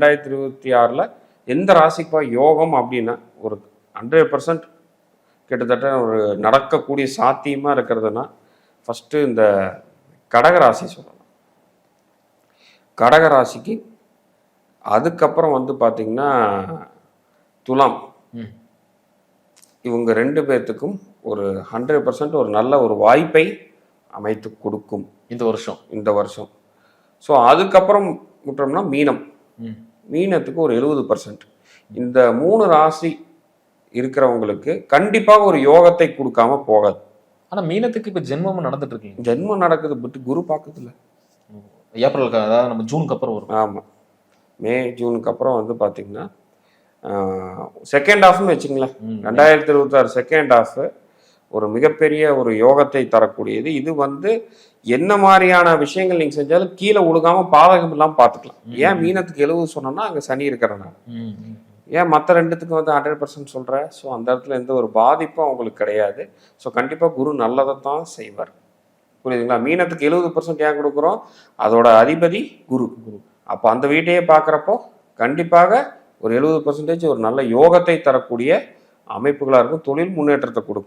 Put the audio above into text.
2026 எந்த ராசிப்பா யோகம் அப்படின்னா ஒரு 100% கிட்டத்தட்ட ஒரு நடக்கக்கூடிய சாத்தியமாக இருக்கிறதுனா ஃபஸ்ட்டு இந்த கடகராசி சொல்லலாம். கடகராசிக்கு அதுக்கப்புறம் பார்த்திங்கன்னா துலாம், இவங்க 2 பேர்த்துக்கும் ஒரு 100% ஒரு நல்ல ஒரு வாய்ப்பை அமைத்து கொடுக்கும் இந்த வருஷம். ஸோ அதுக்கப்புறம் விட்டோம்னா மீனத்துக்கு ஒரு 70%. இந்த 3 ராசி இருக்கிறவங்களுக்கு கண்டிப்பாக ஒரு யோகத்தை கொடுக்காம போகாது. ஆனா மீனத்துக்கு இப்ப ஜென்மம் நடந்துட்டு இருக்கு. ஜென்மம் நடக்குது, பட் குரு பார்க்குதுல்ல. ஏப்ரலுக்கு, அதாவது நம்ம ஜூனுக்கு அப்புறம் வரும். ஆமாம், மே ஜூனுக்கு அப்புறம் பார்த்தீங்கன்னா செகண்ட் ஹாஃப்னு வச்சுங்களேன். 2026 செகண்ட் ஹாஃப் ஒரு மிகப்பெரிய ஒரு யோகத்தை தரக்கூடியது. இது என்ன மாதிரியான விஷயங்கள் நீங்கள் செஞ்சாலும் கீழே ஒழுகாமல் பாதகம் இல்லாமல் பார்த்துக்கலாம். ஏன் மீனத்துக்கு 70 சொன்னோம்னா அங்கே சனி இருக்கிறனால. ஏன் மற்ற 2த்துக்கு 100% சொல்கிறேன். ஸோ அந்த இடத்துல எந்த ஒரு பாதிப்பும் அவங்களுக்கு கிடையாது. ஸோ கண்டிப்பாக குரு நல்லதை தான் செய்வார். புரியுதுங்களா? மீனத்துக்கு 70% ஏன் கொடுக்குறோம்? அதோட அதிபதி குரு. அப்போ அந்த வீட்டையே பார்க்குறப்போ கண்டிப்பாக ஒரு 70% ஒரு நல்ல யோகத்தை தரக்கூடிய அமைப்புகளாக இருக்கும். தொழில் முன்னேற்றத்தை கொடுக்கும்.